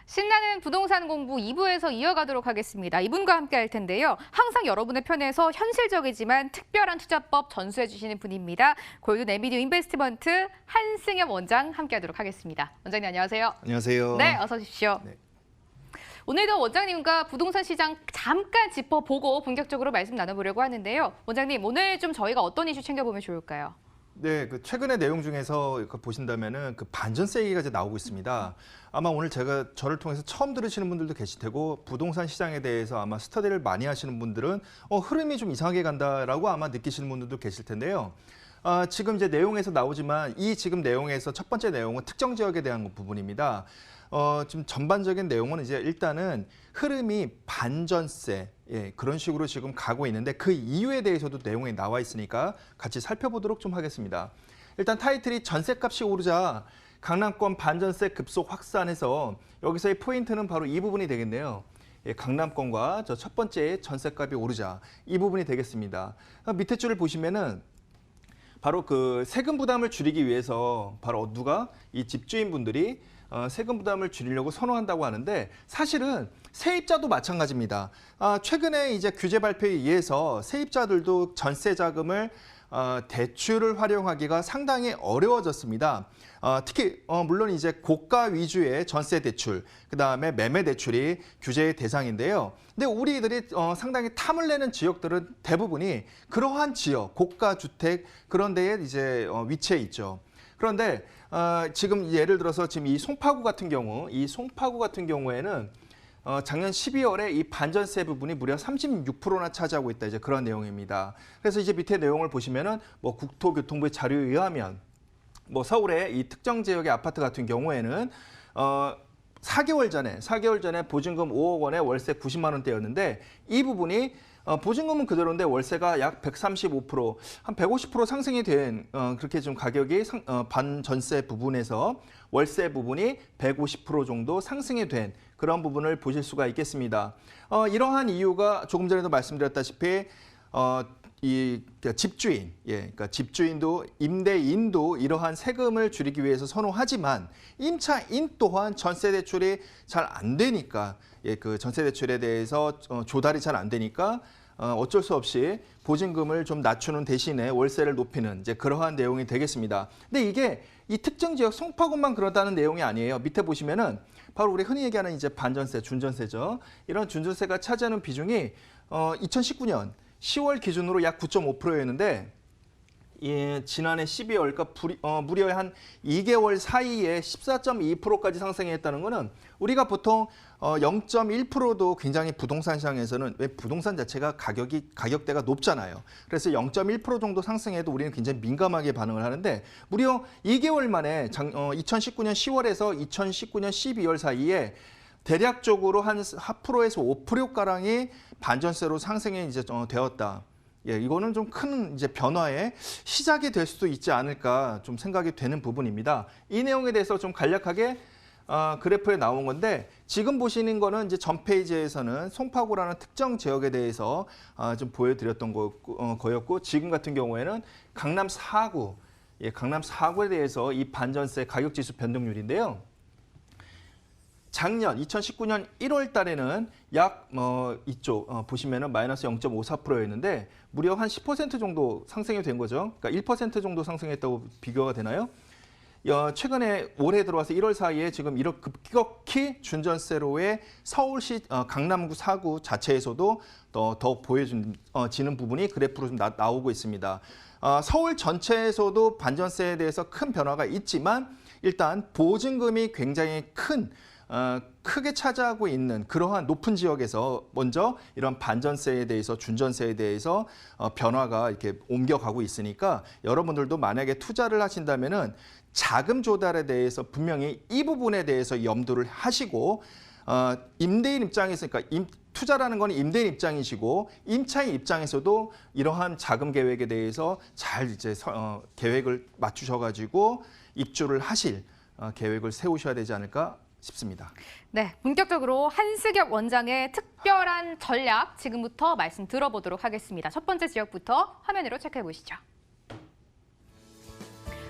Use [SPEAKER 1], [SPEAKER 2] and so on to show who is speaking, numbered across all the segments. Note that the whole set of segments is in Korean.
[SPEAKER 1] 신나는 부동산 공부 2부에서 이어가도록 하겠습니다. 이분과 함께 할 텐데요. 항상 여러분의 편에서 현실적이지만 특별한 투자법 전수해 주시는 분입니다. 골든 에미디오 인베스트먼트 한승엽 원장 함께하도록 하겠습니다. 원장님 안녕하세요.
[SPEAKER 2] 안녕하세요.
[SPEAKER 1] 네, 어서 오십시오.
[SPEAKER 2] 네.
[SPEAKER 1] 오늘도 원장님과 부동산 시장 잠깐 짚어보고 본격적으로 말씀 나눠보려고 하는데요. 원장님, 오늘 좀 저희가 어떤 이슈 챙겨보면 좋을까요?
[SPEAKER 2] 네, 그 최근의 내용 중에서 보신다면은 그 반전세 얘기가 이제 나오고 있습니다. 아마 오늘 저를 통해서 처음 들으시는 분들도 계실 테고 부동산 시장에 대해서 아마 스터디를 많이 하시는 분들은 흐름이 좀 이상하게 간다라고 아마 느끼시는 분들도 계실 텐데요. 지금 이제 내용에서 나오지만 이 지금 내용에서 첫 번째 내용은 특정 지역에 대한 부분입니다. 좀 전반적인 내용은 이제 일단은 흐름이 반전세, 그런 식으로 지금 가고 있는데 그 이유에 대해서도 내용이 나와 있으니까 같이 살펴보도록 좀 하겠습니다. 일단 타이틀이 전세값이 오르자 강남권 반전세 급속 확산해서 여기서의 포인트는 바로 이 부분이 되겠네요. 강남권과 저 첫 번째 전세값이 오르자 이 부분이 되겠습니다. 밑에 줄을 보시면은 바로 그 세금 부담을 줄이기 위해서 바로 누가 이 집주인분들이 세금 부담을 줄이려고 선호한다고 하는데 사실은 세입자도 마찬가지입니다. 최근에 이제 규제 발표에 의해서 세입자들도 전세 자금을 대출을 활용하기가 상당히 어려워졌습니다. 특히 물론 이제 고가 위주의 전세 대출, 그다음에 매매 대출이 규제의 대상인데요. 근데 우리들이 상당히 탐을 내는 지역들은 대부분이 그러한 지역, 고가 주택 그런 데에 이제 위치해 있죠. 그런데 지금 예를 들어서 지금 이 송파구 같은 경우에는 작년 12월에 이 반전세 부분이 무려 36%나 차지하고 있다. 이제 그런 내용입니다. 그래서 이제 밑에 내용을 보시면은 뭐 국토교통부의 자료에 의하면 뭐 서울의 이 특정 지역의 아파트 같은 경우에는 4개월 전에 보증금 5억 원에 월세 90만 원대였는데 이 부분이 보증금은 그대로인데 월세가 약 135%, 한 150% 상승이 된 그렇게 좀 가격이 반전세 부분에서 월세 부분이 150% 정도 상승이 된 그런 부분을 보실 수가 있겠습니다. 이러한 이유가 조금 전에도 말씀드렸다시피 그러니까 집주인, 그러니까 집주인도 임대인도 이러한 세금을 줄이기 위해서 선호하지만 임차인 또한 전세 대출이 잘 안 되니까 그 전세 대출에 대해서 조달이 잘 안 되니까 어쩔 수 없이 보증금을 좀 낮추는 대신에 월세를 높이는 이제 그러한 내용이 되겠습니다. 근데 이게 이 특정 지역 송파구만 그렇다는 내용이 아니에요. 밑에 보시면은 바로 우리 흔히 얘기하는 이제 반전세, 준전세죠. 이런 준전세가 차지하는 비중이 2019년 10월 기준으로 약 9.5%였는데 지난해 12월, 그러니까 무려 한 2개월 사이에 14.2%까지 상승했다는 것은 우리가 보통 0.1%도 굉장히 부동산 시장에서는 왜 부동산 자체가 가격대가 높잖아요. 그래서 0.1% 정도 상승해도 우리는 굉장히 민감하게 반응을 하는데 무려 2개월 만에 2019년 10월에서 2019년 12월 사이에 대략적으로 한 4%에서 5%가량이 반전세로 상승이 이제 되었다. 이거는 좀 큰 이제 변화의 시작이 될 수도 있지 않을까 좀 생각이 되는 부분입니다. 이 내용에 대해서 좀 간략하게 그래프에 나온 건데 지금 보시는 거는 이제 전 페이지에서는 송파구라는 특정 지역에 대해서 좀 보여드렸던 거였고 지금 같은 경우에는 강남 4구, 강남 4구에 대해서 이 반전세 가격지수 변동률인데요. 작년 2019년 1월 달에는 약 이쪽 보시면은 마이너스 0.54%였는데 무려 한 10% 정도 상승이 된 거죠. 그러니까 1% 정도 상승했다고 비교가 되나요? 최근에 올해 들어와서 1월 사이에 지금 이렇게 급격히 준전세로의 서울시 강남구 4구 자체에서도 더 보여지는 부분이 그래프로 좀 나오고 있습니다. 서울 전체에서도 반전세에 대해서 큰 변화가 있지만 일단 보증금이 굉장히 크게 차지하고 있는 그러한 높은 지역에서 먼저 이런 반전세에 대해서 준전세에 대해서 변화가 이렇게 옮겨가고 있으니까 여러분들도 만약에 투자를 하신다면은 자금 조달에 대해서 분명히 이 부분에 대해서 염두를 하시고 임대인 입장에서 그러니까 투자라는 건 임대인 입장이시고 임차인 입장에서도 이러한 자금 계획에 대해서 잘 이제 계획을 맞추셔가지고 입주를 하실 계획을 세우셔야 되지 않을까 싶습니다.
[SPEAKER 1] 네, 본격적으로 한승엽 원장의 특별한 전략 지금부터 말씀 들어보도록 하겠습니다. 첫 번째 지역부터 화면으로 체크해 보시죠.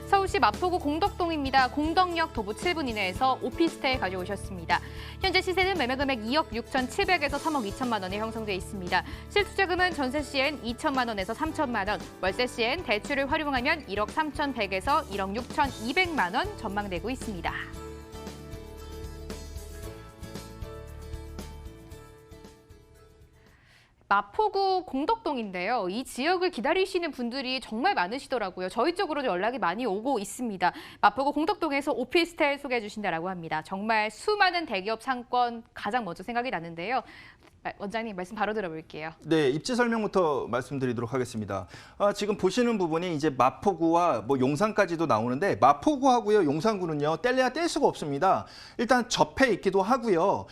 [SPEAKER 1] 서울 서울시 마포구 공덕동입니다. 공덕역 도보 7분 이내에서 오피스텔 가져오셨습니다. 현재 시세는 매매금액 2억 6,700에서 3억 2천만 원에 형성돼 있습니다. 실투자금은 전세 시엔 2천만 원에서 3천만 원, 월세 시엔 대출을 활용하면 1억 3,100에서 1억 6,200만 원 전망되고 있습니다. 마포구 공덕동인데요. 이 지역을 기다리시는 분들이 정말 많으시더라고요. 저희 쪽으로도 연락이 많이 오고 있습니다. 마포구 공덕동에서 오피스텔 소개해 주신다라고 합니다. 정말 수많은 대기업 상권 가장 먼저 생각이 나는데요. 원장님 말씀 바로 들어볼게요.
[SPEAKER 2] 네, 입지 설명부터 말씀드리도록 하겠습니다. 지금 보시는 부분이 이제 마포구와 뭐 용산까지도 나오는데 마포구하고요, 용산구는요 뗄래야 뗄 수가 없습니다. 일단 접해 있기도 하고요,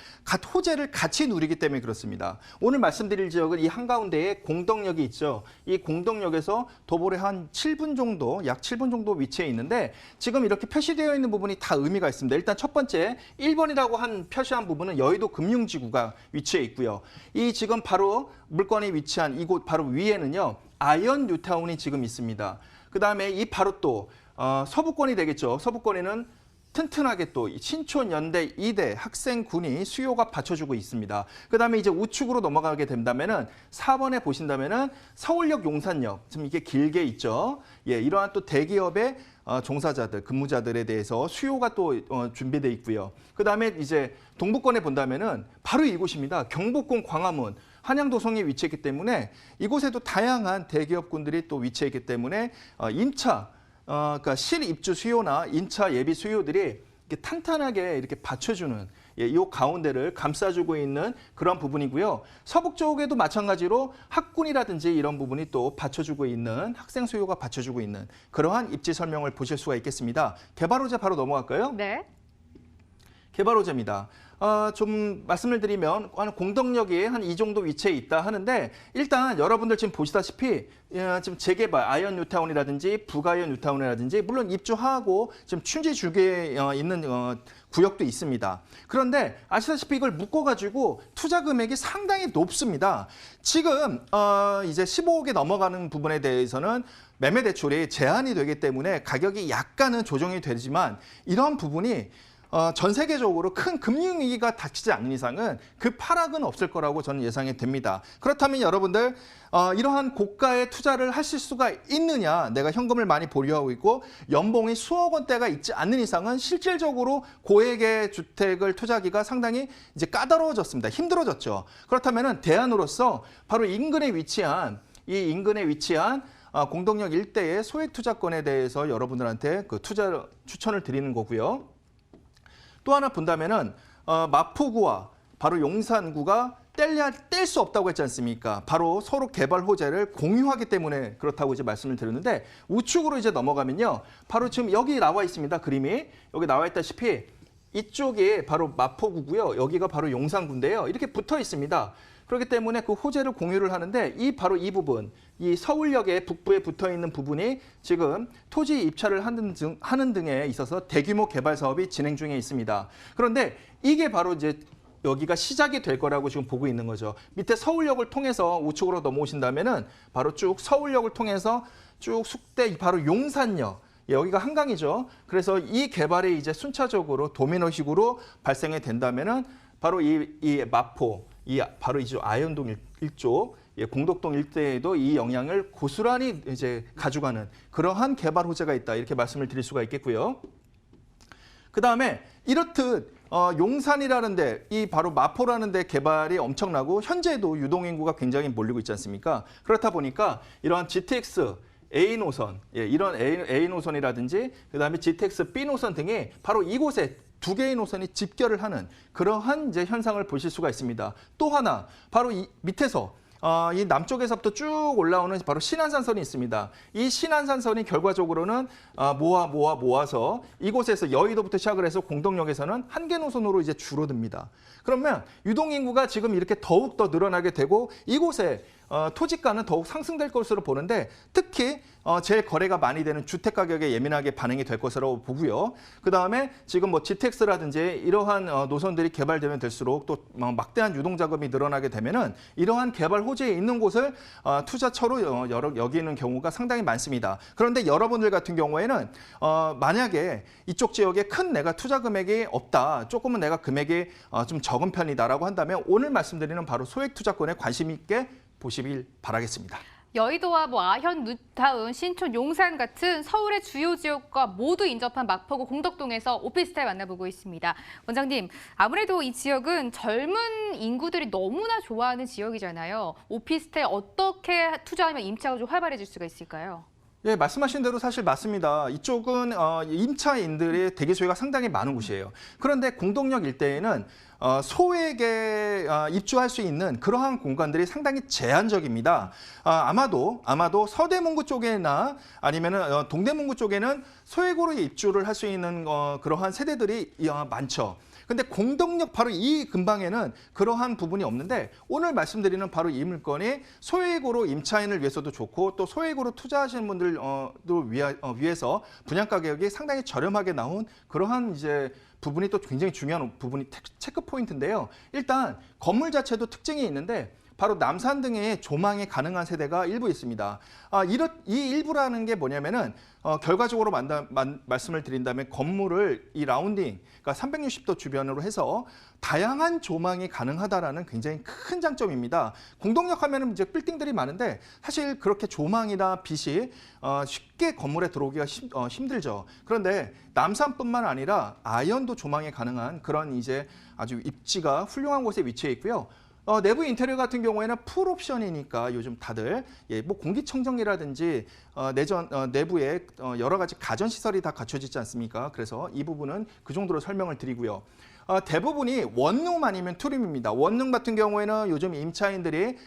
[SPEAKER 2] 호재를 같이 누리기 때문에 그렇습니다. 오늘 말씀드릴 지역은 이 한가운데에 공덕역이 있죠. 이 공덕역에서 도보로 한 7분 정도, 약 7분 정도 위치해 있는데 지금 이렇게 표시되어 있는 부분이 다 의미가 있습니다. 일단 첫 번째 1번이라고 한 표시한 부분은 여의도 금융지구가 위치해 있고요. 이 지금 바로 물건이 위치한 이곳 바로 위에는요 아이언 뉴타운이 지금 있습니다. 그 다음에 이 바로 또 서부권이 되겠죠. 서부권에는 튼튼하게 또 신촌, 연대, 이대 학생군이 수요가 받쳐주고 있습니다. 그 다음에 이제 우측으로 넘어가게 된다면은 4번에 보신다면은 서울역, 용산역 지금 이게 길게 있죠. 예, 이러한 또 대기업의 종사자들, 근무자들에 대해서 수요가 또 준비돼 있고요. 그 다음에 이제 동부권에 본다면은 바로 이곳입니다. 경복궁, 광화문, 한양도성에 위치했기 때문에 이곳에도 다양한 대기업군들이 또 위치했기 때문에 임차, 그러니까 실입주 수요나 임차 예비 수요들이 이렇게 탄탄하게 이렇게 받쳐주는 이 가운데를 감싸주고 있는 그런 부분이고요. 서북 쪽에도 마찬가지로 학군이라든지 이런 부분이 또 받쳐주고 있는 학생 수요가 받쳐주고 있는 그러한 입지 설명을 보실 수가 있겠습니다. 개발 호재 바로 넘어갈까요?
[SPEAKER 1] 네.
[SPEAKER 2] 개발 호재입니다. 좀 말씀을 드리면 공덕역이 한 이 정도 위치에 있다 하는데 일단 여러분들 지금 보시다시피 지금 재개발 아이언 뉴타운이라든지 북아이언 뉴타운이라든지 물론 입주하고 지금 춘지 줄기에 있는 구역도 있습니다. 그런데 아시다시피 이걸 묶어가지고 투자 금액이 상당히 높습니다. 지금 이제 15억에 넘어가는 부분에 대해서는 매매 대출이 제한이 되기 때문에 가격이 약간은 조정이 되지만 이런 부분이 전 세계적으로 큰 금융위기가 닥치지 않는 이상은 그 파락은 없을 거라고 저는 예상이 됩니다. 그렇다면 여러분들 이러한 고가의 투자를 하실 수가 있느냐, 내가 현금을 많이 보유하고 있고 연봉이 수억 원대가 있지 않는 이상은 실질적으로 고액의 주택을 투자하기가 상당히 이제 까다로워졌습니다. 힘들어졌죠. 그렇다면 대안으로서 바로 인근에 위치한 공덕역 일대의 소액 투자권에 대해서 여러분들한테 그 투자 추천을 드리는 거고요. 또 하나 본다면은 마포구와 바로 용산구가 뗄래야 뗄 수 없다고 했지 않습니까? 바로 서로 개발 호재를 공유하기 때문에 그렇다고 이제 말씀을 드렸는데 우측으로 이제 넘어가면요, 바로 지금 여기 나와 있습니다. 그림이 여기 나와 있다시피 이쪽이 바로 마포구고요, 여기가 바로 용산구인데요. 이렇게 붙어 있습니다. 그렇기 때문에 그 호재를 공유를 하는데 바로 이 부분, 이 서울역의 북부에 붙어 있는 부분이 지금 토지 입찰을 하는 등에 있어서 대규모 개발 사업이 진행 중에 있습니다. 그런데 이게 바로 이제 여기가 시작이 될 거라고 지금 보고 있는 거죠. 밑에 서울역을 통해서 우측으로 넘어오신다면은 바로 쭉 서울역을 통해서 쭉 숙대 바로 용산역, 여기가 한강이죠. 그래서 이 개발이 이제 순차적으로 도미노식으로 발생이 된다면은 바로 이 마포, 바로 이쪽 아현동 일쪽, 공덕동 일대에도 이 영향을 고스란히 이제 가져가는 그러한 개발 호재가 있다, 이렇게 말씀을 드릴 수가 있겠고요. 그 다음에 이렇듯 용산이라는 데, 이 바로 마포라는 데 개발이 엄청나고 현재도 유동인구가 굉장히 몰리고 있지 않습니까? 그렇다 보니까 이러한 GTX A 노선, 이런 A 노선이라든지 그다음에 GTX B 노선 등이 바로 이곳에 두 개의 노선이 집결을 하는 그러한 이제 현상을 보실 수가 있습니다. 또 하나, 바로 이 밑에서 이 남쪽에서부터 쭉 올라오는 바로 신안산선이 있습니다. 이 신안산선이 결과적으로는 모아서 이곳에서 여의도부터 시작을 해서 공덕역에서는 한 개 노선으로 이제 줄어듭니다. 그러면 유동인구가 지금 이렇게 더욱 더 늘어나게 되고 이곳에 토지가는 더욱 상승될 것으로 보는데 특히 제일 거래가 많이 되는 주택 가격에 예민하게 반응이 될 것으로 보고요. 그다음에 지금 뭐 GTX라든지 이러한 노선들이 개발되면 될수록 또 막대한 유동 자금이 늘어나게 되면은 이러한 개발 호재에 있는 곳을 투자처로 여기는 경우가 상당히 많습니다. 그런데 여러분들 같은 경우에는 만약에 이쪽 지역에 큰 내가 투자 금액이 없다, 조금은 내가 금액이 좀 적은 편이다라고 한다면 오늘 말씀드리는 바로 소액 투자권에 관심 있게 보시길 바라겠습니다.
[SPEAKER 1] 여의도와 뭐 아현, 뉴타운, 신촌, 용산 같은 서울의 주요 지역과 모두 인접한 마포구 공덕동에서 오피스텔 만나보고 있습니다. 원장님, 아무래도 이 지역은 젊은 인구들이 너무나 좋아하는 지역이잖아요. 오피스텔 어떻게 투자하면 임차가 좀 활발해질 수가 있을까요?
[SPEAKER 2] 예, 말씀하신 대로 사실 맞습니다. 이쪽은 임차인들의 대기 수요가 상당히 많은 곳이에요. 그런데 공동역 일대에는 소액에 입주할 수 있는 그러한 공간들이 상당히 제한적입니다. 아마도 서대문구 쪽이나 아니면은 동대문구 쪽에는 소액으로 입주를 할 수 있는 그러한 세대들이 많죠. 근데 공덕역 바로 이 근방에는 그러한 부분이 없는데 오늘 말씀드리는 바로 이 물건이 소액으로 임차인을 위해서도 좋고 또 소액으로 투자하시는 분들도 위해서 분양 가격이 상당히 저렴하게 나온 그러한 이제 부분이 또 굉장히 중요한 부분이 체크 포인트인데요. 일단 건물 자체도 특징이 있는데 바로 남산 등의 조망이 가능한 세대가 일부 있습니다. 이 일부라는 게 뭐냐면은 결과적으로 말씀을 드린다면 건물을 이 라운딩, 그러니까 360도 주변으로 해서 다양한 조망이 가능하다라는 굉장히 큰 장점입니다. 공동역 하면은 이제 빌딩들이 많은데 사실 그렇게 조망이나 빛이 쉽게 건물에 들어오기가 힘들죠. 그런데 남산뿐만 아니라 아현도 조망이 가능한 그런 이제 아주 입지가 훌륭한 곳에 위치해 있고요. 내부 인테리어 같은 경우에는 풀 옵션이니까 요즘 다들 뭐 공기청정기라든지 내부에 여러 가지 가전 시설이 다 갖춰지지 않습니까? 그래서 이 부분은 그 정도로 설명을 드리고요. 대부분이 원룸 아니면 투룸입니다. 원룸 같은 경우에는 요즘 임차인들이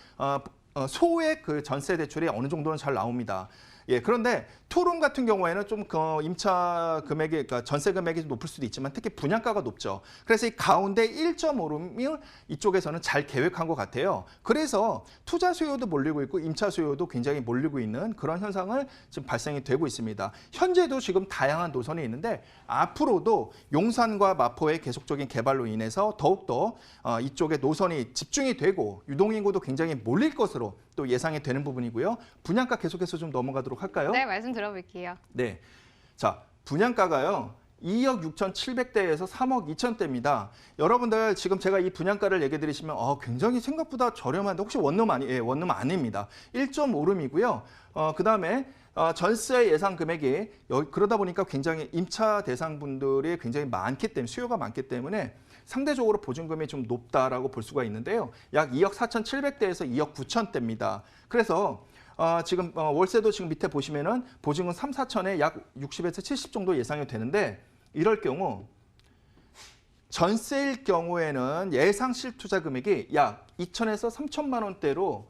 [SPEAKER 2] 소액 그 전세 대출이 어느 정도는 잘 나옵니다. 예, 그런데 투룸 같은 경우에는 좀 임차 금액이, 그러니까 전세 금액이 높을 수도 있지만 특히 분양가가 높죠. 그래서 이 가운데 1.5룸을 이쪽에서는 잘 계획한 것 같아요. 그래서 투자 수요도 몰리고 있고 임차 수요도 굉장히 몰리고 있는 그런 현상을 지금 발생이 되고 있습니다. 현재도 지금 다양한 노선이 있는데 앞으로도 용산과 마포의 계속적인 개발로 인해서 더욱더 이쪽에 노선이 집중이 되고 유동인구도 굉장히 몰릴 것으로 또 예상이 되는 부분이고요. 분양가 계속해서 좀 넘어가도록 할까요?
[SPEAKER 1] 네, 말씀 들어볼게요.
[SPEAKER 2] 네. 자, 분양가가요. 2억 6,700대에서 3억 2천대입니다. 여러분들 지금 제가 이 분양가를 얘기 드리시면 굉장히 생각보다 저렴한데 혹시 원룸 예, 원룸 아닙니다. 1.5룸이고요. 그다음에 전세 예상 금액이 그러다 보니까 굉장히 임차 대상분들이 굉장히 많기 때문에 수요가 많기 때문에 상대적으로 보증금이 좀 높다라고 볼 수가 있는데요. 약 2억 4,700대에서 2억 9천대입니다. 그래서 지금 월세도 지금 밑에 보시면은 보증금 3, 4천에 약 60에서 70 정도 예상이 되는데 이럴 경우 전세일 경우에는 예상 실투자 금액이 약 2천에서 3천만 원대로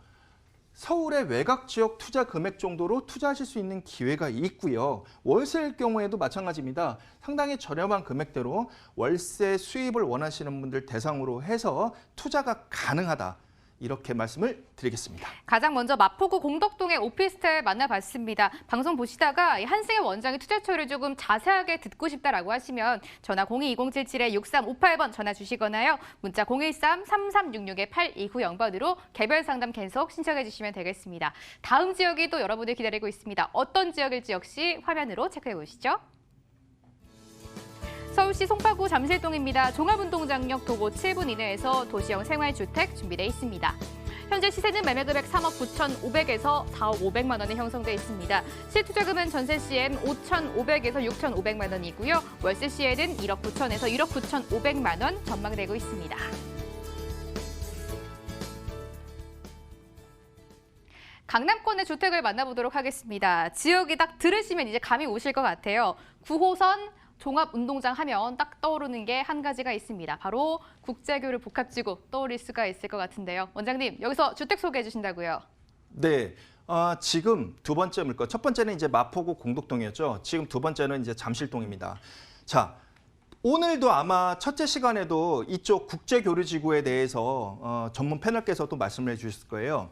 [SPEAKER 2] 서울의 외곽 지역 투자 금액 정도로 투자하실 수 있는 기회가 있고요. 월세일 경우에도 마찬가지입니다. 상당히 저렴한 금액대로 월세 수입을 원하시는 분들 대상으로 해서 투자가 가능하다. 이렇게 말씀을 드리겠습니다.
[SPEAKER 1] 가장 먼저 마포구 공덕동의 오피스텔 만나봤습니다. 방송 보시다가 한승의 원장의 투자처를 조금 자세하게 듣고 싶다라고 하시면 전화 02-2077-6358번 전화 주시거나요. 문자 013-3366-8290번으로 개별 상담 계속 신청해 주시면 되겠습니다. 다음 지역이 또 여러분을 기다리고 있습니다. 어떤 지역일지 역시 화면으로 체크해 보시죠. 서울시 송파구 잠실동입니다. 종합운동장역 도보 7분 이내에서 도시형 생활주택 준비되어 있습니다. 현재 시세는 매매금액 3억 9,500에서 4억 500만 원에 형성돼 있습니다. 실투자금은 전세 시엔 5,500에서 6,500만 원이고요. 월세 시에는 1억 9천에서 1억 9,500만 원 전망되고 있습니다. 강남권의 주택을 만나보도록 하겠습니다. 지역이 딱 들으시면 이제 감이 오실 것 같아요. 9호선 종합운동장 하면 딱 떠오르는 게 한 가지가 있습니다. 바로 국제교류 복합지구 떠올릴 수가 있을 것 같은데요. 원장님, 여기서 주택 소개해 주신다고요?
[SPEAKER 2] 네. 지금 두 번째 물건, 첫 번째는 이제 마포구 공덕동이었죠. 지금 두 번째는 이제 잠실동입니다. 자, 오늘도 아마 첫째 시간에도 이쪽 국제교류지구에 대해서 전문 패널께서도 말씀을 해주실 거예요.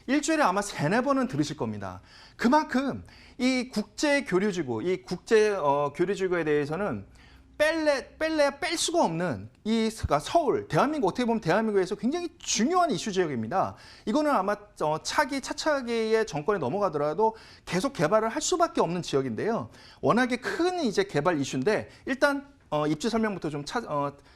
[SPEAKER 2] 일주일에 아마 3-4번은 들으실 겁니다. 그만큼 이 국제 교류지구, 이 국제 교류지구에 대해서는 뺄 수가 없는 서울, 대한민국, 어떻게 보면 대한민국에서 굉장히 중요한 이슈 지역입니다. 이거는 아마 차차기의 정권에 넘어가더라도 계속 개발을 할 수밖에 없는 지역인데요. 워낙에 큰 이제 개발 이슈인데 일단 입지 설명부터 좀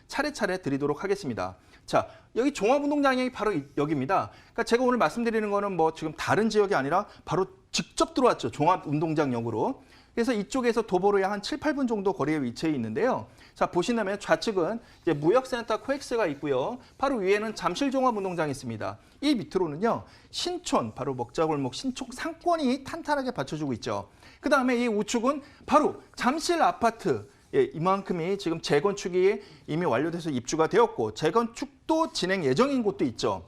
[SPEAKER 2] 차례차례 드리도록 하겠습니다. 자, 여기 종합운동장이 바로 여기입니다. 그러니까 제가 오늘 말씀드리는 거는 뭐 지금 다른 지역이 아니라 바로 직접 들어왔죠. 종합운동장역으로. 그래서 이쪽에서 도보로에 한 7-8분 정도 거리에 위치해 있는데요. 자, 보시면 좌측은 이제 무역센터 코엑스가 있고요. 바로 위에는 잠실종합운동장이 있습니다. 이 밑으로는요, 신촌, 바로 먹자골목 신촌 상권이 탄탄하게 받쳐주고 있죠. 그 다음에 이 우측은 바로 잠실 아파트. 예, 이만큼이 지금 재건축이 이미 완료돼서 입주가 되었고 재건축도 진행 예정인 곳도 있죠.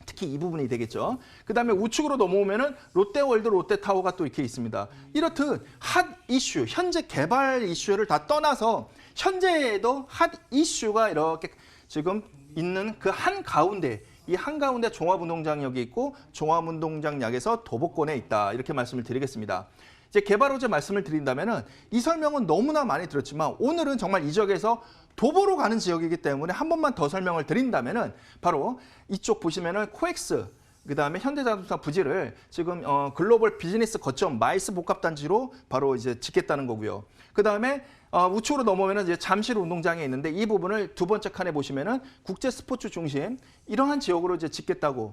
[SPEAKER 2] 특히 이 부분이 되겠죠. 그다음에 우측으로 넘어오면은 롯데월드 롯데타워가 또 이렇게 있습니다. 이렇듯 핫 이슈, 현재 개발 이슈를 다 떠나서 현재에도 핫 이슈가 이렇게 지금 있는 그 한가운데, 이 한가운데 종합운동장역이 있고 종합운동장역에서 도보권에 있다. 이렇게 말씀을 드리겠습니다. 이제 개발 호재 말씀을 드린다면은 이 설명은 너무나 많이 들었지만 오늘은 정말 이 지역에서 도보로 가는 지역이기 때문에 한 번만 더 설명을 드린다면은 바로 이쪽 보시면은 코엑스, 그다음에 현대자동차 부지를 지금 글로벌 비즈니스 거점 마이스 복합단지로 바로 이제 짓겠다는 거고요. 그다음에 우측으로 넘어오면 이제 잠실 운동장에 있는데 이 부분을 두 번째 칸에 보시면은 국제 스포츠 중심 이러한 지역으로 이제 짓겠다고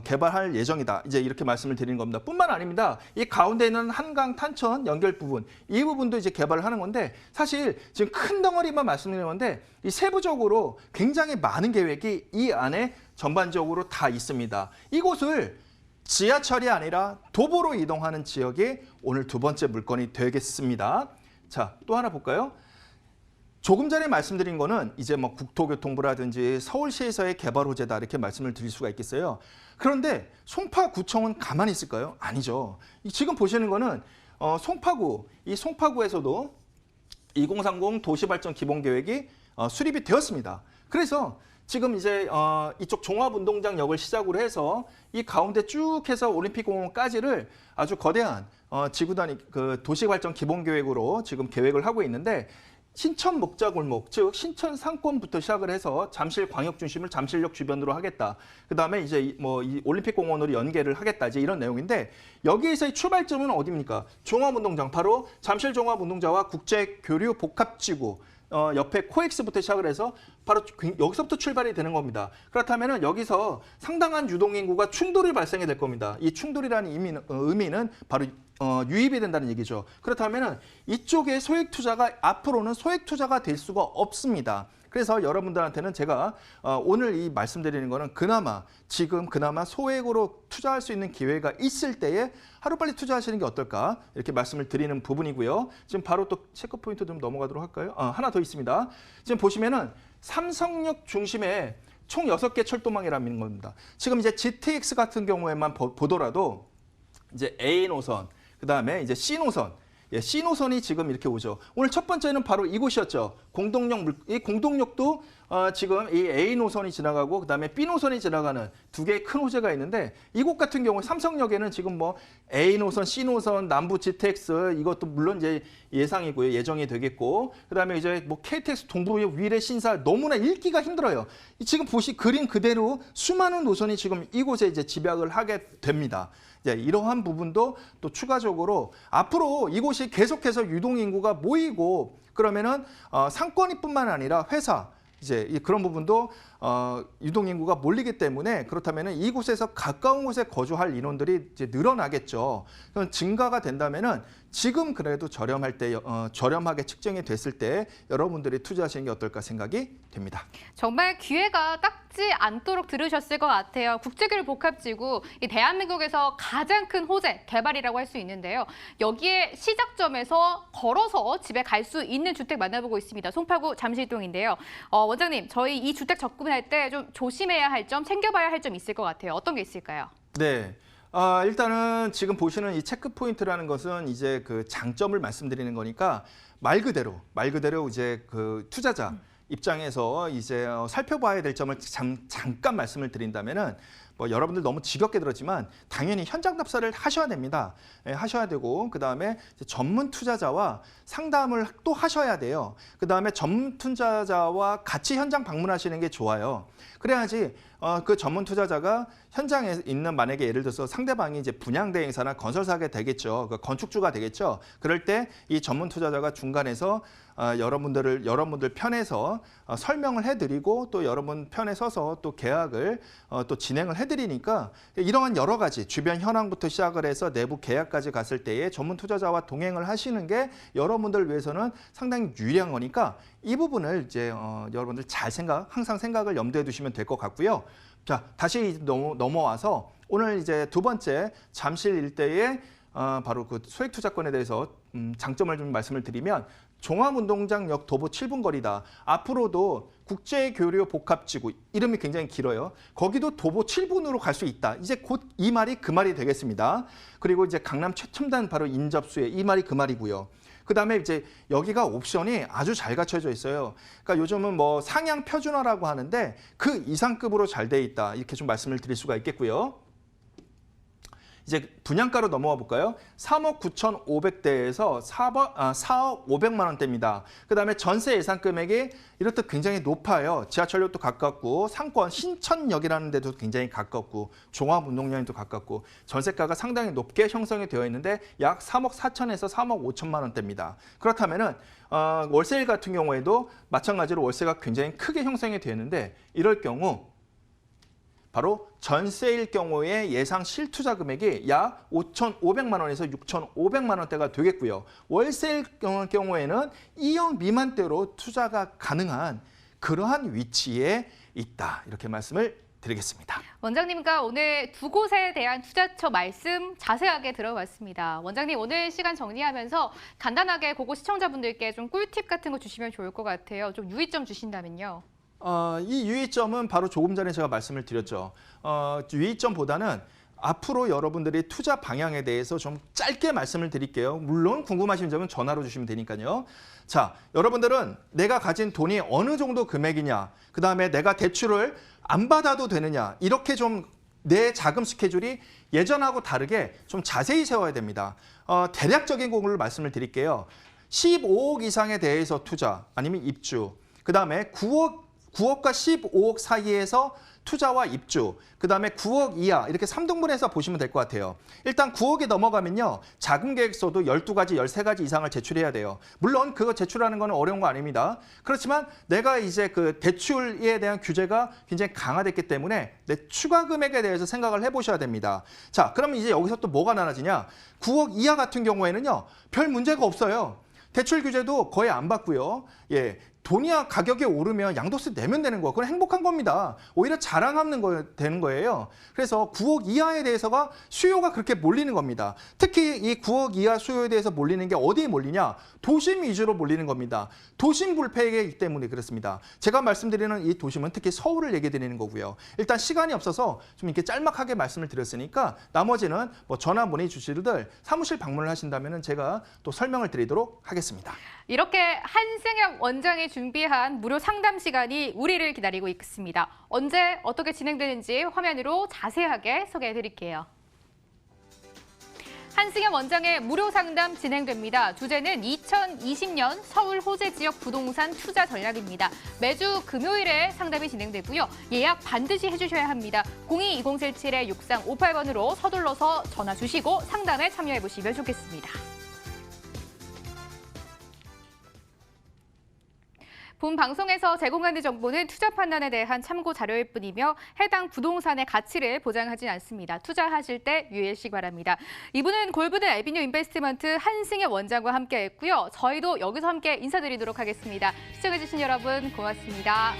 [SPEAKER 2] 개발할 예정이다. 이제 이렇게 말씀을 드리는 겁니다. 뿐만 아닙니다. 이 가운데 있는 한강 탄천 연결 부분 이 부분도 이제 개발을 하는 건데 사실 지금 큰 덩어리만 말씀드리는 건데 이 세부적으로 굉장히 많은 계획이 이 안에 전반적으로 다 있습니다. 이곳을 지하철이 아니라 도보로 이동하는 지역이 오늘 두 번째 물건이 되겠습니다. 자, 또 하나 볼까요? 조금 전에 말씀드린 거는 이제 뭐 국토교통부라든지 서울시에서의 개발 호재다 이렇게 말씀을 드릴 수가 있겠어요. 그런데 송파구청은 가만히 있을까요? 아니죠. 지금 보시는 거는 송파구, 이 송파구에서도 2030 도시발전 기본계획이 수립이 되었습니다. 그래서 지금 이제 이쪽 종합운동장역을 시작으로 해서 이 가운데 쭉 해서 올림픽공원까지를 아주 거대한 지구 단위 그 도시발전 기본계획으로 지금 계획을 하고 있는데 신천 목자골목, 즉 신천 상권부터 시작을 해서 잠실 광역 중심을 잠실역 주변으로 하겠다. 그다음에 이제 이 올림픽공원으로 연계를 하겠다. 이제 이런 내용인데 여기에서의 출발점은 어디입니까? 종합운동장, 바로 잠실 종합운동장과 국제교류 복합지구. 옆에 코엑스부터 시작을 해서 바로 여기서부터 출발이 되는 겁니다. 그렇다면 여기서 상당한 유동인구가 충돌이 발생이 될 겁니다. 이 충돌이라는 의미는 바로 유입이 된다는 얘기죠. 그렇다면 이쪽에 소액 투자가 앞으로는 소액 투자가 될 수가 없습니다. 그래서 여러분들한테는 제가 오늘 이 말씀드리는 거는 그나마 소액으로 투자할 수 있는 기회가 있을 때에 하루빨리 투자하시는 게 어떨까 이렇게 말씀을 드리는 부분이고요. 지금 바로 또 체크 포인트 좀 넘어가도록 할까요? 하나 더 있습니다. 지금 보시면은 삼성역 중심에 총 6개 철도망이라는 겁니다. 지금 이제 GTX 같은 경우에만 보더라도 이제 A 노선, 그다음에 이제 C 노선, C 노선이 지금 이렇게 오죠. 오늘 첫 번째는 바로 이곳이었죠. 이 공동역도 지금 이 A 노선이 지나가고 그다음에 B 노선이 지나가는 두 개의 큰 호재가 있는데 이곳 같은 경우 삼성역에는 지금 뭐 A 노선, C 노선, 남부 GTX 이것도 물론 이제 예상이고요. 예정이 되겠고 그다음에 이제 뭐 KTX 동부역 위례 신사 너무나 읽기가 힘들어요. 지금 그림 그대로 수많은 노선이 지금 이곳에 이제 집약을 하게 됩니다. 이러한 부분도 또 추가적으로 앞으로 이곳이 계속해서 유동인구가 모이고 그러면은 상권이뿐만 아니라 회사 이제 그런 부분도 유동인구가 몰리기 때문에 그렇다면은 이곳에서 가까운 곳에 거주할 인원들이 이제 늘어나겠죠. 그럼 증가가 된다면은 지금 그래도 저렴하게 측정이 됐을 때 여러분들이 투자하시는 게 어떨까 생각이 됩니다.
[SPEAKER 1] 정말 기회가 닦지 않도록 들으셨을 것 같아요. 국제교류 복합지구, 이 대한민국에서 가장 큰 호재, 개발이라고 할 수 있는데요. 여기에 시작점에서 걸어서 집에 갈 수 있는 주택 만나보고 있습니다. 송파구 잠실동인데요. 원장님, 저희 이 주택 접근할 때 좀 조심해야 할 점, 챙겨봐야 할 점 있을 것 같아요. 어떤 게 있을까요?
[SPEAKER 2] 네. 일단은 지금 보시는 이 체크 포인트라는 것은 이제 그 장점을 말씀드리는 거니까 말 그대로 이제 그 투자자 입장에서 이제 살펴봐야 될 점을 잠깐 말씀을 드린다면은 뭐 여러분들 너무 지겹게 들었지만 당연히 현장 답사를 하셔야 됩니다. 예, 하셔야 되고 그다음에 전문 투자자와 상담을 또 하셔야 돼요. 그다음에 전문 투자자와 같이 현장 방문하시는 게 좋아요. 그래야지 그 전문 투자자가 현장에 있는 만약에 예를 들어서 상대방이 이제 분양대행사나 건설사가 되겠죠. 그 건축주가 되겠죠. 그럴 때 이 전문 투자자가 중간에서 여러분들 편에서 설명을 해드리고 또 여러분 편에 서서 또 계약을 또 진행을 해드리니까 이러한 여러 가지 주변 현황부터 시작을 해서 내부 계약까지 갔을 때에 전문 투자자와 동행을 하시는 게 여러분들 위해서는 상당히 유리한 거니까 이 부분을 이제 여러분들 항상 생각을 염두에 두시면 될 것 같고요. 자, 다시 넘어와서 오늘 이제 두 번째 잠실 일대의 바로 그 소액투자권에 대해서 장점을 좀 말씀을 드리면 종합운동장역 도보 7분 거리다. 앞으로도 국제교류 복합지구 이름이 굉장히 길어요. 거기도 도보 7분으로 갈 수 있다. 이제 곧 이 말이 그 말이 되겠습니다. 그리고 이제 강남 최첨단 바로 인접수에 이 말이 그 말이고요. 그다음에 이제 여기가 옵션이 아주 잘 갖춰져 있어요. 그러니까 요즘은 뭐 상향 표준화라고 하는데 그 이상급으로 잘 돼 있다. 이렇게 좀 말씀을 드릴 수가 있겠고요. 이제 분양가로 넘어가 볼까요? 3억 9,500대에서 4억 500만 원대입니다. 그다음에 전세 예상 금액이 이렇듯 굉장히 높아요. 지하철역도 가깝고 상권 신천역이라는 데도 굉장히 가깝고 종합운동장에도 가깝고 전세가가 상당히 높게 형성이 되어 있는데 약 3억 4천에서 3억 5천만 원대입니다. 그렇다면은 월세일 같은 경우에도 마찬가지로 월세가 굉장히 크게 형성이 되는데 이럴 경우 바로 전세일 경우에 예상 실투자 금액이 약 5,500만 원에서 6,500만 원대가 되겠고요. 월세일 경우에는 2억 미만대로 투자가 가능한 그러한 위치에 있다. 이렇게 말씀을 드리겠습니다.
[SPEAKER 1] 원장님과 오늘 두 곳에 대한 투자처 말씀 자세하게 들어봤습니다. 원장님 오늘 시간 정리하면서 간단하게 그거 시청자분들께 좀 꿀팁 같은 거 주시면 좋을 것 같아요. 좀 유의점 주신다면요.
[SPEAKER 2] 이 유의점은 바로 조금 전에 제가 말씀을 드렸죠. 유의점보다는 앞으로 여러분들이 투자 방향에 대해서 좀 짧게 말씀을 드릴게요. 물론 궁금하신 점은 전화로 주시면 되니까요. 자, 여러분들은 내가 가진 돈이 어느 정도 금액이냐, 그다음에 내가 대출을 안 받아도 되느냐, 이렇게 좀 내 자금 스케줄이 예전하고 다르게 좀 자세히 세워야 됩니다. 대략적인 공을 말씀을 드릴게요. 15억 이상에 대해서 투자, 아니면 입주, 그다음에 9억과 15억 사이에서 투자와 입주, 그다음에 9억 이하 이렇게 3등분해서 보시면 될 것 같아요. 일단 9억이 넘어가면요. 자금 계획서도 12가지, 13가지 이상을 제출해야 돼요. 물론 그거 제출하는 건 어려운 거 아닙니다. 그렇지만 내가 이제 그 대출에 대한 규제가 굉장히 강화됐기 때문에 내 추가 금액에 대해서 생각을 해보셔야 됩니다. 자, 그러면 이제 여기서 또 뭐가 나눠지냐? 9억 이하 같은 경우에는요. 별 문제가 없어요. 대출 규제도 거의 안 받고요. 예. 돈이 가격이 오르면 양도세 내면 되는 거, 그건 행복한 겁니다. 오히려 자랑하는 되는 거예요. 그래서 9억 이하에 대해서가 수요가 그렇게 몰리는 겁니다. 특히 이 9억 이하 수요에 대해서 몰리는 게 어디에 몰리냐? 도심 위주로 몰리는 겁니다. 도심 불패이기 때문에 그렇습니다. 제가 말씀드리는 이 도심은 특히 서울을 얘기 드리는 거고요. 일단 시간이 없어서 좀 이렇게 짤막하게 말씀을 드렸으니까 나머지는 뭐 전화 문의 주시들 사무실 방문을 하신다면 제가 또 설명을 드리도록 하겠습니다.
[SPEAKER 1] 이렇게 한승혁 원장이 준비한 무료 상담 시간이 우리를 기다리고 있습니다. 언제 어떻게 진행되는지 화면으로 자세하게 소개해 드릴게요. 한승혁 원장의 무료 상담 진행됩니다. 주제는 2020년 서울 호재 지역 부동산 투자 전략입니다. 매주 금요일에 상담이 진행되고요. 예약 반드시 해주셔야 합니다. 02-2077-6358번으로 서둘러서 전화 주시고 상담에 참여해 보시면 좋겠습니다. 본 방송에서 제공하는 정보는 투자 판단에 대한 참고 자료일 뿐이며 해당 부동산의 가치를 보장하지 않습니다. 투자하실 때 유의하시기 바랍니다. 이분은 골든 에비뉴 인베스트먼트 한승혁 원장과 함께했고요. 저희도 여기서 함께 인사드리도록 하겠습니다. 시청해주신 여러분 고맙습니다.